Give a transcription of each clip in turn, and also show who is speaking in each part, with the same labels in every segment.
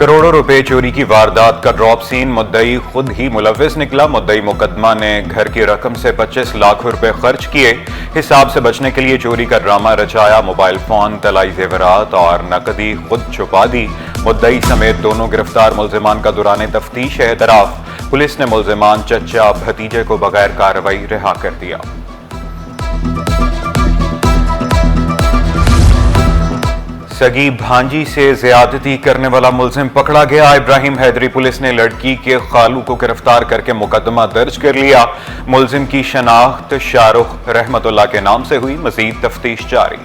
Speaker 1: करोड़ों रुपए चोरी की वारदात का ड्रॉप सीन, मुद्दई खुद ही मुलविस निकला। मुद्दई मुकदमा ने घर की रकम से 25 लाख रुपए खर्च किए। हिसाब से बचने के लिए चोरी का ड्रामा रचाया। मोबाइल फोन, तलाई जेवरात और नकदी खुद छुपा दी। मुद्दई समेत दोनों गिरफ्तार मुल्जिमान का दौरान तफ्तीश है एतराफ। पुलिस ने मुल्जिमान चचा भतीजे को बगैर कार्रवाई रिहा कर दिया। सगी भांजी से ज्यादती करने वाला मुल्जिम पकड़ा गया। इब्राहिम हैदरी पुलिस ने लड़की के खालू को गिरफ्तार करके मुकदमा दर्ज कर लिया। मुल्जिम की शनाख्त शाहरुख रहमतुल्लाह के नाम से हुई। मजीद तफ्तीश जारी।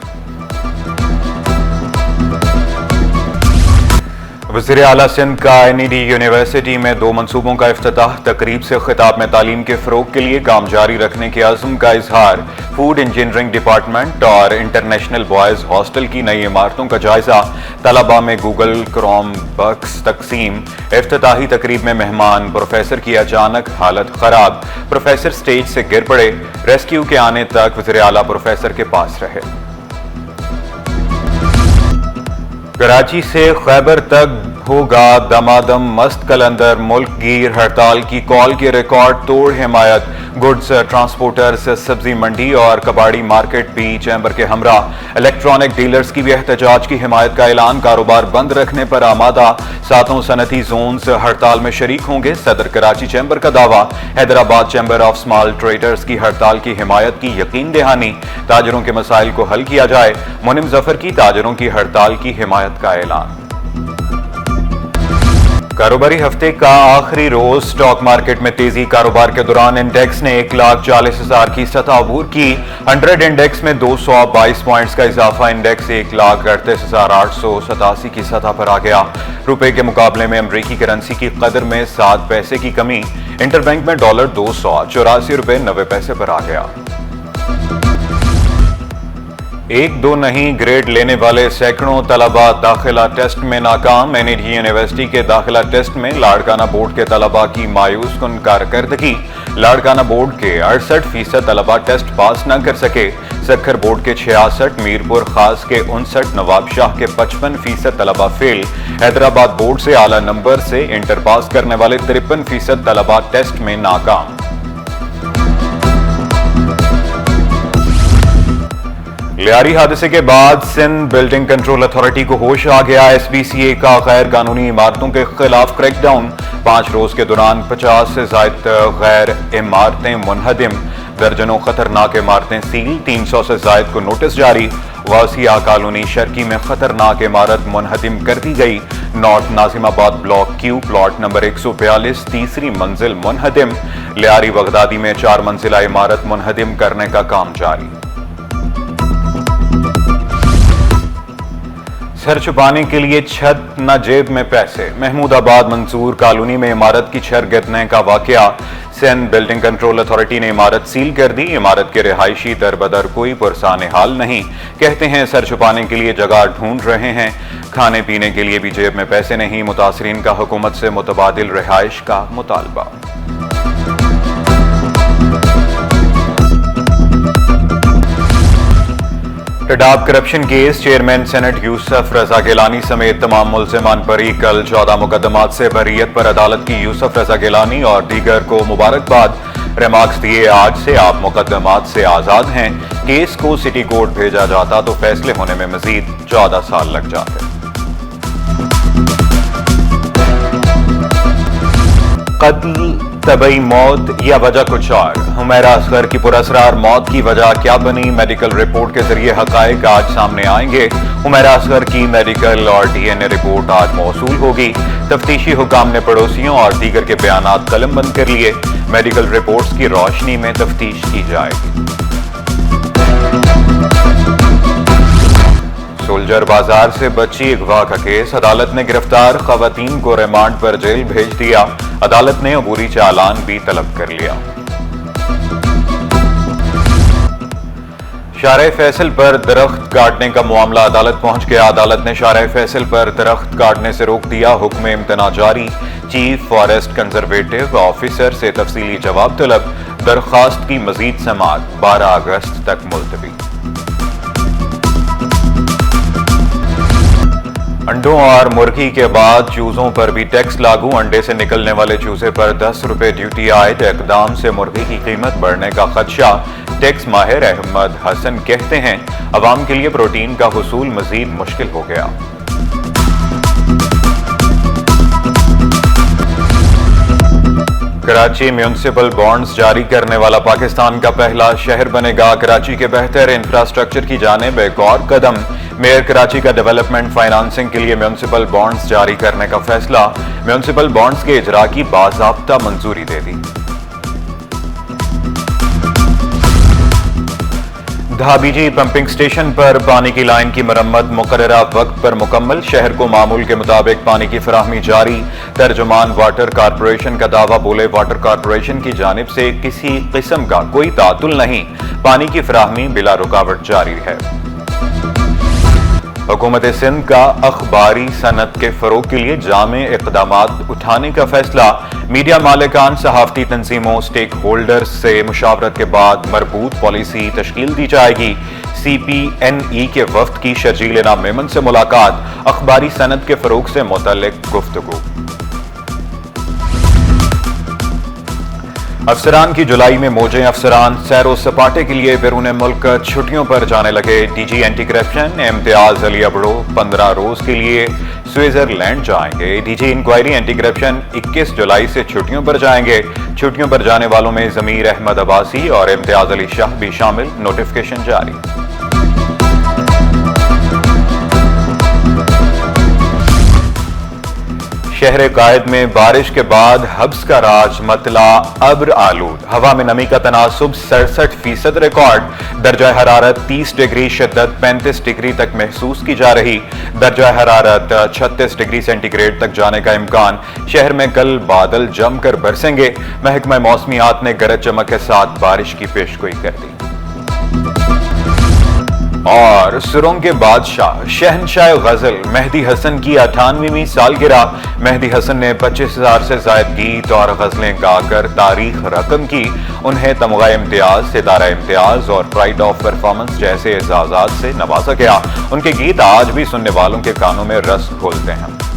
Speaker 1: वज़ीर आला सिंध का NED यूनिवर्सिटी में 2 मंसूबों का इफ्तिताह। तकरीब से खिताब में तालीम के फ़रोग के लिए काम जारी रखने के अज़्म का इजहार। फूड इंजीनियरिंग डिपार्टमेंट और इंटरनेशनल बॉयज़ हॉस्टल की नई इमारतों का जायजा। तलबा में गूगल क्रोम बक्स तकसीम। इफ्तिताही तकरीब में मेहमान प्रोफेसर की अचानक हालत खराब। प्रोफेसर स्टेज से गिर पड़े। रेस्क्यू के आने तक वज़ीर आला प्रोफेसर के पास रहे। कराची से खैबर तक होगा दमादम मस्त कलंदर। मुल्क गिर हड़ताल की कॉल के रिकॉर्ड तोड़ हिमायत। गुड्स ट्रांसपोर्टर्स सब्जी मंडी और कबाड़ी मार्केट भी चैम्बर के हमरा। इलेक्ट्रॉनिक डीलर्स की भी एहतजाज की हिमायत का ऐलान। कारोबार बंद रखने पर आमादा। 7 सनती जोन्स हड़ताल में शरीक होंगे। सदर कराची चैम्बर का दावा। Hyderabad chamber of small traders की हड़ताल की हिमायत की यकीन दहानी। ताजरों के मसाइल को हल किया जाए। मुनिम जफर की ताजरों की हड़ताल की हिमायत का ऐलान। कारोबारी हफ्ते का आखिरी रोज स्टॉक मार्केट में तेजी। कारोबार के दौरान इंडेक्स ने 1,40,000 की सतह अबूर की। 100 इंडेक्स में 222 पॉइंट्स का इजाफा। इंडेक्स 1,38,887 की सतह पर आ गया। रुपए के मुकाबले में अमरीकी करेंसी की कदर में 7 पैसे की कमी। इंटरबैंक में डॉलर 284 रुपए 90 पैसे पर आ गया। 1-2 नहीं ग्रेड लेने वाले सैकड़ों तलबा दाखिला टेस्ट में नाकाम। NED यूनिवर्सिटी के दाखिला टेस्ट में लाड़काना बोर्ड के तलबा की मायूस कुन कारकर्दगी। लाड़काना बोर्ड के 68% तलबा टेस्ट पास न कर सके। सक्खर बोर्ड के 66, मीरपुर खास के 59, नवाब शाह के 55% तलबा फेल। हैदराबाद बोर्ड से आला नंबर से इंटर पास करने वाले 53% तलबा टेस्ट में नाकाम। लियारी हादसे के बाद सिंध बिल्डिंग कंट्रोल अथॉरिटी को होश आ गया। SBCA का गैर कानूनी इमारतों के खिलाफ क्रैकडाउन। 5 रोज के दौरान 50 से ज्यादा गैर इमारतें मुनहदिम। दर्जनों खतरनाक इमारतें सील। 300 से ज्यादा को नोटिस जारी। वासिया कॉलोनी शर्की में खतरनाक इमारत मुनहदिम कर दी गई। North Nazimabad block Q plot number 142 तीसरी मंजिल मुनहदिम। लियारी बगदादी में 4 मंजिला इमारत मुनहदिम करने का काम जारी। सर छुपाने के लिए छत न जेब में पैसे। महमूदाबाद मंसूर कॉलोनी में इमारत की छर गिरने का वाकया। सिंध बिल्डिंग कंट्रोल अथॉरिटी ने इमारत सील कर दी। इमारत के रिहायशी दर बदर कोई पुरसान हाल नहीं। कहते हैं सर छुपाने के लिए जगह ढूंढ रहे हैं। खाने पीने के लिए भी जेब में पैसे नहीं। मुतासरीन का हुकूमत से मुतबादिल रिहाइश का मुतालबा। टडाब corruption case chairman senate Yousuf Raza Gilani समेत तमाम मुल्जिमान बरी। कल 14 मुकदमात से बरीयत पर अदालत की। यूसुफ रजा गिलानी और दीगर को मुबारकबाद। रिमार्क्स दिए आज से आप मुकदमात से आजाद हैं। केस को सिटी कोर्ट भेजा जाता तो फैसले होने में मजीद 14 साल लग जाते। कत्ल, तबई मौत या वजह कुछ और। हुमैरा असगर की पुरअसरार मौत की वजह क्या बनी? मेडिकल रिपोर्ट के जरिए हकायक आज सामने आएंगे। हुमैरा असगर की मेडिकल और DNA रिपोर्ट आज मौसूल होगी। तफ्तीशी हुकाम ने पड़ोसियों और दीगर के बयानात कलमबंद कर लिए। मेडिकल रिपोर्ट्स की रोशनी में तफ्तीश की जाएगी। सोल्जर बाजार से बच्ची अगवा का केस। अदालत ने गिरफ्तार खवातीन को रिमांड पर जेल भेज दिया। अदालत ने अबूरी चालान भी तलब कर लिया। शारे फैसल पर दरख्त काटने का मामला अदालत पहुंच गया। अदालत ने शारे फैसल पर दरख्त काटने से रोक दिया। हुक्म इम्तना जारी। चीफ फॉरेस्ट कंजर्वेटिव ऑफिसर से तफसीली जवाब तलब। दरखास्त की मजीद समाअत 12 अगस्त तक मुलतवी। انڈوں اور مرغی کے بعد چوزوں پر بھی ٹیکس لاگو، انڈے سے نکلنے والے چوزے پر 10 روپے ڈیوٹی عائد، اقدام سے مرغی کی قیمت بڑھنے کا خدشہ، ٹیکس ماہر احمد حسن کہتے ہیں عوام کے لیے پروٹین کا حصول مزید مشکل ہو گیا۔ کراچی میونسپل بانڈز جاری کرنے والا پاکستان کا پہلا شہر بنے گا، کراچی کے بہتر انفراسٹرکچر کی جانب ایک اور قدم، میئر کراچی کا ڈیولپمنٹ فائنانسنگ کے لیے میونسپل بانڈز جاری کرنے کا فیصلہ، میونسپل بانڈز کے اجرا کی باضابطہ منظوری دے دی۔ دھابی جی پمپنگ سٹیشن پر پانی کی لائن کی مرمت مقررہ وقت پر مکمل، شہر کو معمول کے مطابق پانی کی فراہمی جاری، ترجمان واٹر کارپوریشن کا دعویٰ، بولے واٹر کارپوریشن کی جانب سے کسی قسم کا کوئی تعطل نہیں، پانی کی فراہمی بلا رکاوٹ جاری ہے۔ حکومت سندھ کا اخباری صنعت کے فروغ کے لیے جامع اقدامات اٹھانے کا فیصلہ، میڈیا مالکان، صحافتی تنظیموں، سٹیک ہولڈرز سے مشاورت کے بعد مربوط پالیسی تشکیل دی جائے گی۔ سی پی این ای کے وفد کی شرجیل نام میمن سے ملاقات، اخباری صنعت کے فروغ سے متعلق گفتگو۔ افسران کی جولائی میں موجیں، افسران سیر و سپاٹے کے لیے بیرون ملک چھٹیوں پر جانے لگے، ڈی جی اینٹی کرپشن امتیاز علی ابڑو 15 روز کے لیے سوئٹزرلینڈ جائیں گے، D G inquiry anti corruption 21 جولائی سے چھٹیوں پر جائیں گے، چھٹیوں پر جانے والوں میں ضمیر احمد عباسی اور امتیاز علی شاہ بھی شامل، نوٹیفکیشن جاری۔ شہر قائد میں بارش کے بعد حبس کا راج مطلع، ابر آلود، ہوا میں نمی کا تناسب 67% ریکارڈ، درجہ حرارت 30 ڈگری، شدت 35 ڈگری تک محسوس کی جا رہی، درجہ حرارت 36 ڈگری سینٹی گریڈ تک جانے کا امکان، شہر میں کل بادل جم کر برسیں گے، محکمہ موسمیات نے گرج چمک کے ساتھ بارش کی پیشگوئی کر دی۔ اور سروں کے بادشاہ شہنشاہ غزل مہدی حسن کی 98ویں سالگرہ، مہدی حسن نے 25,000 سے زائد گیت اور غزلیں گا کر تاریخ رقم کی، انہیں تمغہ امتیاز، ستارہ امتیاز اور پرائڈ آف پرفارمنس جیسے اعزازات سے نوازا گیا، ان کے گیت آج بھی سننے والوں کے کانوں میں رس گھولتے ہیں۔